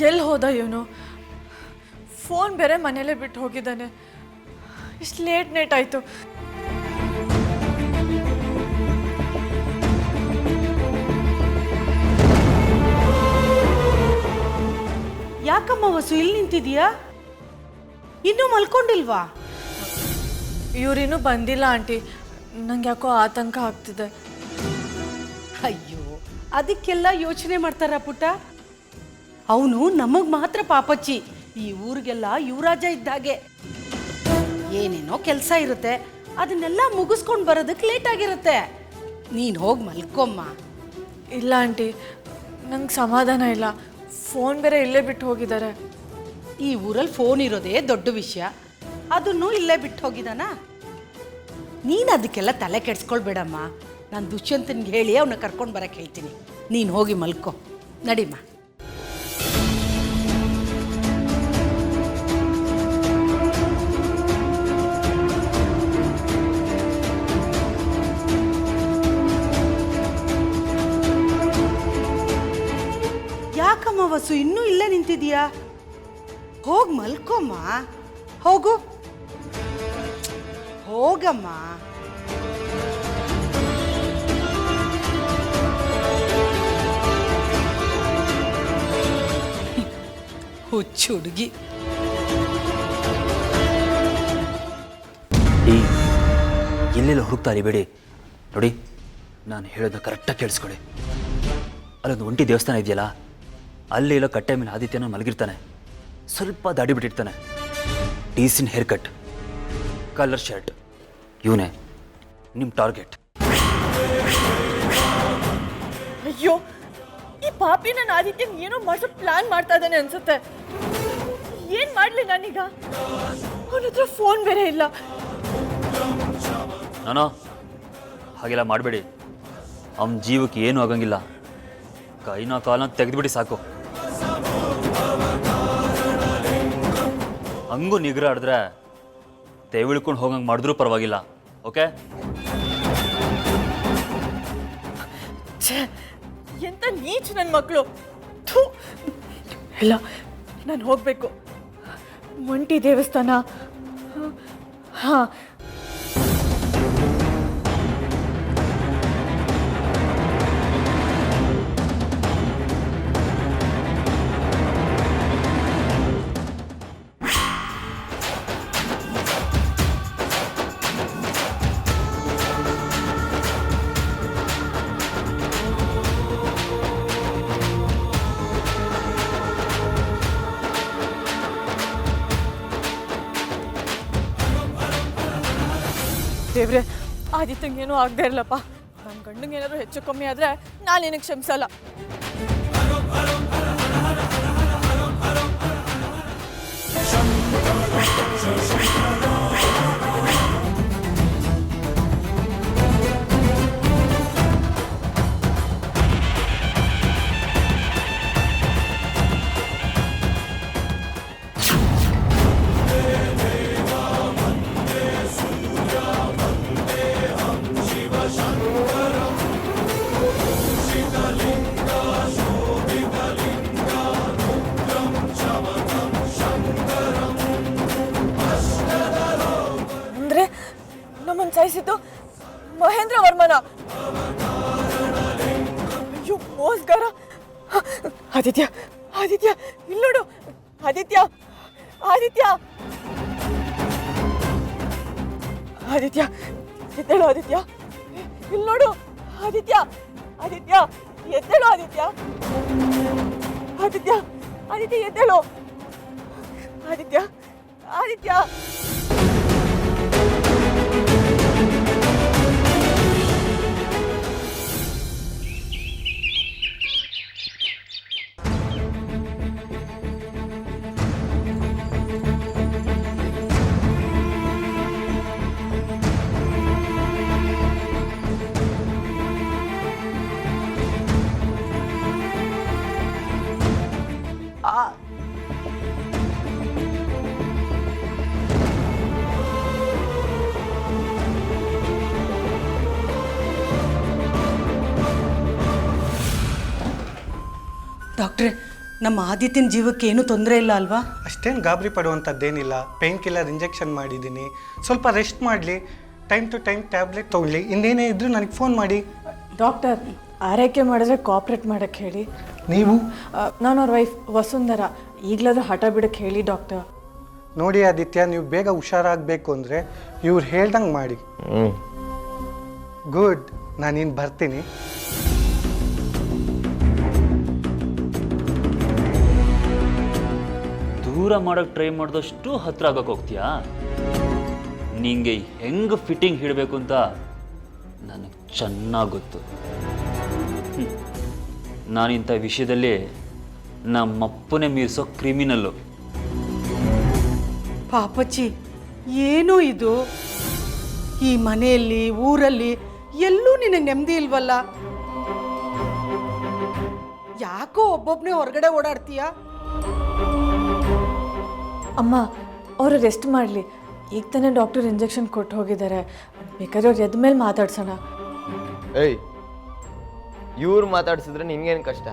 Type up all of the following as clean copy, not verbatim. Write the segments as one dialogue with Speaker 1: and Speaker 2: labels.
Speaker 1: ಎಲ್ಲಿ ಹೋದ ಇವನು? ಫೋನ್ ಬೇರೆ ಮನೇಲೇ ಬಿಟ್ಟು ಹೋಗಿದ್ದಾನೆ. ಇಷ್ಟು ಲೇಟ್ ಆಯಿತು.
Speaker 2: ಯಾಕಮ್ಮ ವಸು ಇಲ್ಲಿ ನಿಂತಿದೀಯಾ? ಇನ್ನೂ ಮಲ್ಕೊಂಡಿಲ್ವಾ?
Speaker 1: ಇವರಿನ್ನೂ ಬಂದಿಲ್ಲ ಆಂಟಿ. ನಂಗೆ ಯಾಕೋ ಆತಂಕ ಆಗ್ತಿದೆ.
Speaker 2: ಅಯ್ಯೋ, ಅದಕ್ಕೆಲ್ಲ ಯೋಚನೆ ಮಾಡ್ತಾರ ಪುಟ್ಟ. ಅವನು ನಮಗ್ ಮಾತ್ರ ಪಾಪಚ್ಚಿ, ಈ ಊರಿಗೆಲ್ಲ ಯುವರಾಜ ಇದ್ದಾಗೆ. ಏನೇನೋ ಕೆಲಸ ಇರುತ್ತೆ, ಅದನ್ನೆಲ್ಲ ಮುಗಿಸ್ಕೊಂಡು ಬರೋದಕ್ಕೆ ಲೇಟ್ ಆಗಿರುತ್ತೆ. ನೀನು ಹೋಗಿ ಮಲ್ಕೊಮ್ಮ.
Speaker 1: ಇಲ್ಲ ಆಂಟಿ, ನಂಗೆ ಸಮಾಧಾನ ಇಲ್ಲ. ಫೋನ್ ಬೇರೆ ಇಲ್ಲೇ ಬಿಟ್ಟು ಹೋಗಿದ್ದಾರೆ.
Speaker 2: ಈ ಊರಲ್ಲಿ ಫೋನ್ ಇರೋದೇ ದೊಡ್ಡ ವಿಷಯ, ಅದನ್ನು ಇಲ್ಲೇ ಬಿಟ್ಟು ಹೋಗಿದಾನ. ನೀನು ಅದಕ್ಕೆಲ್ಲ ತಲೆ ಕೆಡ್ಸ್ಕೊಳ್ಬೇಡಮ್ಮ. ನಾನು ದುಷ್ಯಂತನ್ಗೆ ಹೇಳಿ ಅವನ್ನ ಕರ್ಕೊಂಡು ಬರಕ್ಕೆ ಹೇಳ್ತೀನಿ. ನೀನು ಹೋಗಿ ಮಲ್ಕೊ, ನಡಿಮ್ಮ. ಯಾಕಮ್ಮ ವಸು ಇನ್ನೂ ಇಲ್ಲೇ ನಿಂತಿದೀಯಾ? ಹೋಗಿ ಮಲ್ಕೊಮ್ಮ, ಹೋಗು, ಹೋಗಮ್ಮ. ಹುಚ್ಚು ಹುಡುಗಿ.
Speaker 3: ಎಲ್ಲೆಲ್ಲ ಹುಡುಕ್ತಾ ಇರಬೇಡಿ. ನೋಡಿ, ನಾನು ಹೇಳೋದನ್ನ ಕರೆಕ್ಟಾಗಿ ಕೇಳಿಸ್ಕೊಳ್ಳಿ. ಅಲ್ಲೊಂದು ಒಂಟಿ ದೇವಸ್ಥಾನ ಇದೆಯಲ್ಲ, ಅಲ್ಲಿ ಎಲ್ಲೋ ಕಟ್ಟೆ ಮೇಲೆ ಆದಿತ್ಯನ ಮಲಗಿರ್ತಾನೆ. ಸ್ವಲ್ಪ ದಾಡಿ ಬಿಟ್ಟಿರ್ತಾನೆ, decent haircut, colour shirt. ಇವನೇ ನಿಮ್ಮ ಟಾರ್ಗೆಟ್.
Speaker 1: ಅಯ್ಯೋ, ಈ ಪಾಪಿ ನನ್ನ ಆದಿತ್ಯ ಏನೋ ಮಾಡಿಸೋ ಪ್ಲಾನ್ ಮಾಡ್ತಾ ಇದ್ದಾನೆ ಅನ್ಸುತ್ತೆ. ಏನ್ ಮಾಡ್ಲಿ ನಾನೀಗ? ಅವನ ಹತ್ರ ಫೋನ್ ಬೇರೆ ಇಲ್ಲ.
Speaker 3: ನಾನು ಹಾಗೆಲ್ಲ ಮಾಡಬೇಡಿ. ಅವನ ಜೀವಕ್ಕೆ ಏನೂ ಆಗಂಗಿಲ್ಲ. ಕೈನ ಕಾಲನ್ನ ತೆಗೆದುಬಿಡಿ ಸಾಕು. ಹಂಗೂ ನಿಗ್ರ ಆಡಿದ್ರೆ ತೆವಿಳ್ಕೊಂಡು ಹೋಗಂಗೆ ಮಾಡಿದ್ರೂ ಪರವಾಗಿಲ್ಲ. ಓಕೆ?
Speaker 1: ಎಂತ ನೀಚ್ ನನ್ನ ಮಕ್ಕಳು. ಇಲ್ಲ, ನಾನು ಹೋಗ್ಬೇಕು. ಒಂಟಿ ದೇವಸ್ಥಾನ. ಹಾ, ದೇವ್ರೆ, ಆದಿತ್ಯಂಗೆ ಏನೂ ಆಗದೆ ಇರಲಪ್ಪ. ನನ್ನ ಗಂಡಂಗೆ ಏನಾದರೂ ಹೆಚ್ಚು ಕಮ್ಮಿ ಆದರೆ ನಾನು ನಿನಗೆ ಕ್ಷಮಿಸಲ್ಲ. ನಮ್ಮನ್ನು ಸಾಯಿಸಿದ್ದು ಮಹೇಂದ್ರ ವರ್ಮನ. ಅಯ್ಯೋ, ಮೋಸ್ಗಾರ. ಆದಿತ್ಯ, ಆದಿತ್ಯ ಇಲ್ಲಿ ನೋಡು. ಆದಿತ್ಯ, ಆದಿತ್ಯ, ಆದಿತ್ಯ ಎದ್ದೇಳು. ಆದಿತ್ಯ ಇಲ್ಲಿ ನೋಡು. ಆದಿತ್ಯ, ಆದಿತ್ಯ ಎದ್ದೇಳು. ಆದಿತ್ಯ, ಆದಿತ್ಯ, ಆದಿತ್ಯ ಎದ್ದೇಳು. ಆದಿತ್ಯ, ಆದಿತ್ಯ.
Speaker 2: ಡಾಕ್ಟ್ರೆ, ನಮ್ಮ ಆದಿತ್ಯನ ಜೀವಕ್ಕೆ ಏನೂ ತೊಂದರೆ ಇಲ್ಲ ಅಲ್ವಾ?
Speaker 4: ಅಷ್ಟೇನು ಗಾಬರಿ ಪಡುವಂಥದ್ದೇನಿಲ್ಲ. ಪೇಯ್ನ್ ಕಿಲ್ಲರ್ ಇಂಜೆಕ್ಷನ್ ಮಾಡಿದ್ದೀನಿ. ಸ್ವಲ್ಪ ರೆಸ್ಟ್ ಮಾಡಲಿ, ಟೈಮ್ ಟು ಟೈಮ್ ಟ್ಯಾಬ್ಲೆಟ್ ತೊಗೊಳ್ಳಿ. ಇನ್ನೇನೇ ಇದ್ದರೂ ನನಗೆ ಫೋನ್ ಮಾಡಿ.
Speaker 1: ಡಾಕ್ಟರ್, ಆರೈಕೆ ಮಾಡಿದ್ರೆ ಕೋಆಪ್ರೇಟ್ ಮಾಡೋಕ್ಕೆ ಹೇಳಿ.
Speaker 4: ನೀವು
Speaker 1: ನಾನು ಅವ್ರ ವೈಫ್ ವಸುಂಧರ. ಈಗಲಾದ್ರೂ ಹಠ ಬಿಡಕ್ಕೆ ಹೇಳಿ ಡಾಕ್ಟರ್.
Speaker 4: ನೋಡಿ ಆದಿತ್ಯ, ನೀವು ಬೇಗ ಹುಷಾರಾಗಬೇಕು ಅಂದರೆ ಇವ್ರು ಹೇಳ್ದಂಗೆ ಮಾಡಿ. ಗುಡ್, ನಾನಿನ್ನು ಬರ್ತೀನಿ.
Speaker 3: ದೂರ ಮಾಡೋಕ್ಕೆ ಟ್ರೈ ಮಾಡಿದಷ್ಟು ಹತ್ರ ಆಗೋಕೆ ಹೋಗ್ತೀಯಾ? ನಿಂಗೆ ಹೆಂಗೆ ಫಿಟ್ಟಿಂಗ್ ಹಿಡಬೇಕು ಅಂತ ನನಗೆ ಚೆನ್ನಾಗಿ ಗೊತ್ತು. ನಾನಿಂಥ ವಿಷಯದಲ್ಲಿ ನಮ್ಮಪ್ಪನೇ ಮೀರಿಸೋ ಕ್ರಿಮಿನಲ್ಲು.
Speaker 2: ಪಾಪಚ್ಚಿ, ಏನೋ ಇದು? ಈ ಮನೆಯಲ್ಲಿ ಊರಲ್ಲಿ ಎಲ್ಲೂ ನಿನಗೆ ನೆಮ್ಮದಿ ಇಲ್ವಲ್ಲ? ಯಾಕೋ ಒಬ್ಬೊಬ್ಬನೇ ಹೊರಗಡೆ ಓಡಾಡ್ತೀಯ?
Speaker 1: ಅಮ್ಮ, ಅವರು ರೆಸ್ಟ್ ಮಾಡಲಿ. ಈಗ ತಾನೇ ಡಾಕ್ಟರ್ ಇಂಜೆಕ್ಷನ್ ಕೊಟ್ಟು ಹೋಗಿದ್ದಾರೆ. ಬೇಕಾದ್ರೆ ಅವ್ರು ಎದ್ದ ಮೇಲೆ ಮಾತಾಡ್ಸೋಣ.
Speaker 5: ಏಯ್, ಇವ್ರು ಮಾತಾಡ್ಸಿದ್ರೆ ನಿನ್ಗೇನು ಕಷ್ಟ?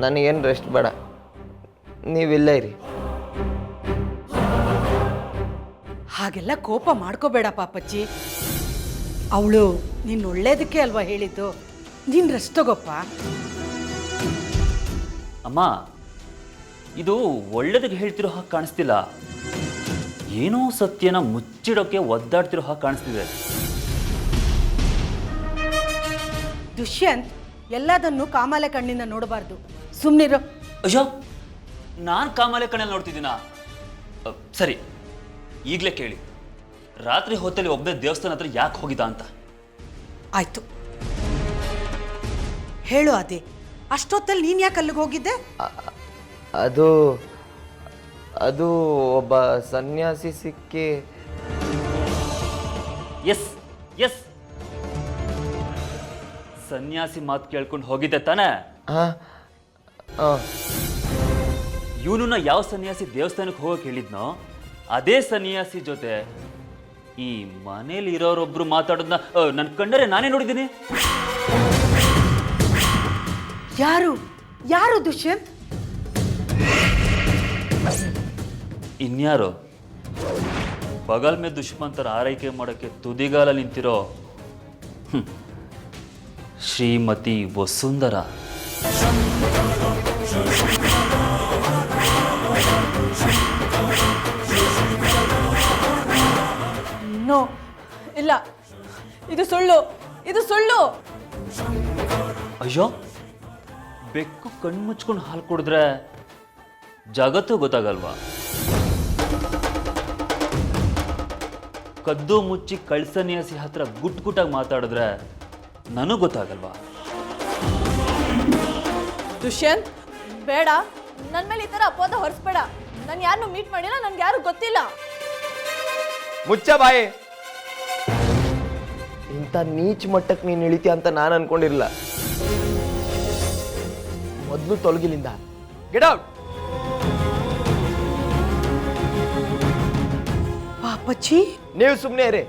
Speaker 5: ನನಗೇನು ರೆಸ್ಟ್ ಬೇಡ, ನೀವಿಲ್ಲೇ ಇರಿ.
Speaker 2: ಹಾಗೆಲ್ಲ ಕೋಪ ಮಾಡ್ಕೋಬೇಡ ಪಾಪಚ್ಚಿ. ಅವಳು ನೀನು ಒಳ್ಳೇದಕ್ಕೆ ಅಲ್ವಾ ಹೇಳಿದ್ದು. ನೀನು ರೆಸ್ಟ್ ತಗೋಪ್ಪ.
Speaker 3: ಅಮ್ಮ, ಇದು ಒಳ್ಳೇದಕ್ಕೆ ಹೇಳ್ತಿರೋ ಹಾಗೆ ಕಾಣಿಸ್ತಿಲ್ಲ. ಏನೋ ಸತ್ಯನ ಮುಚ್ಚಿಡೋಕೆ ಒದ್ದಾಡ್ತಿರೋ ಹಾಗೆ ಕಾಣಿಸ್ತಿದೆ.
Speaker 2: ದುಷ್ಯಂತ್, ಎಲ್ಲದನ್ನು ಕಾಮಾಲೆ ಕಣ್ಣಿಂದ ನೋಡಬಾರ್ದು. ಸುಮ್ಮನಿರೋ.
Speaker 3: ಅಯ್ಯೋ, ನಾನು ಕಾಮಾಲೆ ಕಣ್ಣಲ್ಲಿ ನೋಡ್ತಿದ್ದೀನಾ? ಸರಿ, ಈಗಲೇ ಕೇಳಿ, ರಾತ್ರಿ ಹೊತ್ತಲ್ಲಿ ಒಬ್ಬನೇ ದೇವಸ್ಥಾನ ಹತ್ರ ಯಾಕೆ ಹೋಗಿದ್ದ ಅಂತ?
Speaker 2: ಆಯ್ತು, ಹೇಳು ಅದೇ. ಅಷ್ಟೊತ್ತಲ್ಲಿ ನೀನು ಯಾಕೆ ಅಲ್ಲಿಗೆ ಹೋಗಿದ್ದೆ?
Speaker 5: ಅದು ಒಬ್ಬ ಸನ್ಯಾಸಿ ಸಿಕ್ಕಿ.
Speaker 3: ಎಸ್ ಎಸ್, ಸನ್ಯಾಸಿ ಮಾತು ಕೇಳ್ಕೊಂಡು ಹೋಗಿದ್ದೆ ತಾನೇ?
Speaker 5: ಹಾಂ ಹಾಂ.
Speaker 3: ಇವನನ್ನ ಯಾವ ಸನ್ಯಾಸಿ ದೇವಸ್ಥಾನಕ್ಕೆ ಹೋಗಕ್ಕೆ ಹೇಳಿದ್ನೋ ಅದೇ ಸನ್ಯಾಸಿ ಜೊತೆ ಈ ಮನೇಲಿ ಇರೋರೊಬ್ರು ಮಾತಾಡೋದನ್ನ ನನ್ನ ಕಂಡರೆ ನಾನೇ ನೋಡಿದ್ದೀನಿ.
Speaker 2: ಯಾರು ಯಾರು ದುಷ್ಯಂತ್?
Speaker 3: ಇನ್ಯಾರು? ಬಗಲ್ ಮೇ ದುಷ್ಮಂತರ ಆರೈಕೆ ಮಾಡೋಕ್ಕೆ ತುದಿಗಾಲ ನಿಂತಿರೋ ಶ್ರೀಮತಿ ವಸುಂಧರ.
Speaker 1: ನೋ, ಇಲ್ಲ, ಇದು ಸುಳ್ಳು, ಇದು ಸುಳ್ಳು.
Speaker 3: ಅಯ್ಯೋ, ಬೆಕ್ಕು ಕಣ್ಮುಚ್ಕೊಂಡು ಹಾಲು ಕುಡಿದ್ರೆ ಜಗತ್ತು ಗೊತ್ತಾಗಲ್ವಾ? ಕದ್ದು ಮುಚ್ಚಿ ಕಳ್ಸನ್ಯಾಸಿ ಹತ್ರ ಗುಟ್ ಗುಟ್ಟಾಗಿ ಮಾತಾಡಿದ್ರೆ ನನಗೆ ಗೊತ್ತಾಗಲ್ವಾ?
Speaker 1: ದುಷ್ಯಂತ್, ಬೇಡ, ನನ್ನ ಮೇಲೆ ಈ ಥರ ಅಪವಾದ ಹೊರಿಸ್ಬೇಡ. ನಾನು ಯಾರನ್ನೂ ಮೀಟ್ ಮಾಡಿಲ್ಲ, ನನ್ಗೆ ಯಾರು ಗೊತ್ತಿಲ್ಲ.
Speaker 5: ಮುಚ್ಚ ಬಾಯಿ. ಇಂಥ ನೀಚ್ ಮಟ್ಟಕ್ಕೆ ನೀನು ಇಳಿತೀಯ ಅಂತ ನಾನು ಅನ್ಕೊಂಡಿರಲಿಲ್ಲ. ಮೊದಲು ತೊಲಗಿಲಿಂದ. Get out.
Speaker 2: ಪಾಪಚ್ಚಿ,
Speaker 5: ನೀವು ಸುಮ್ಮನೆ ಇರಿ.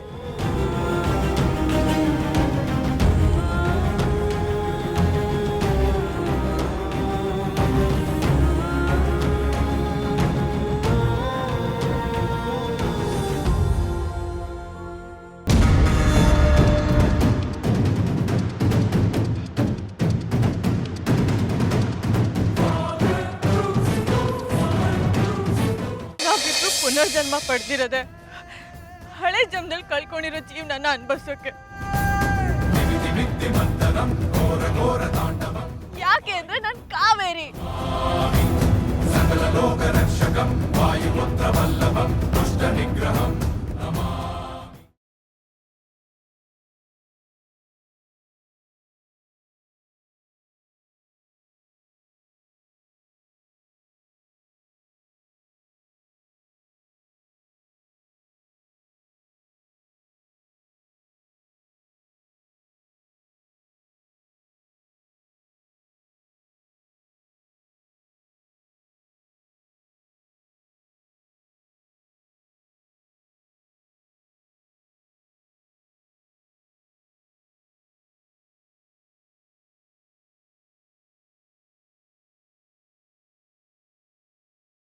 Speaker 1: ನಾವಿಬ್ರು ಪುನರ್ಜನ್ಮ ಪಡೆದಿರೋದೆ ಹಳೆ ಜನ್ಮದಲ್ಲಿ ಕಳ್ಕೊಂಡಿರೋ ಜೀವನನ ಅನ್ಭವಿಸೋಕೆ. ಯಾಕೆ ಅಂದ್ರೆ ನಾನು ಕಾವೇರಿ.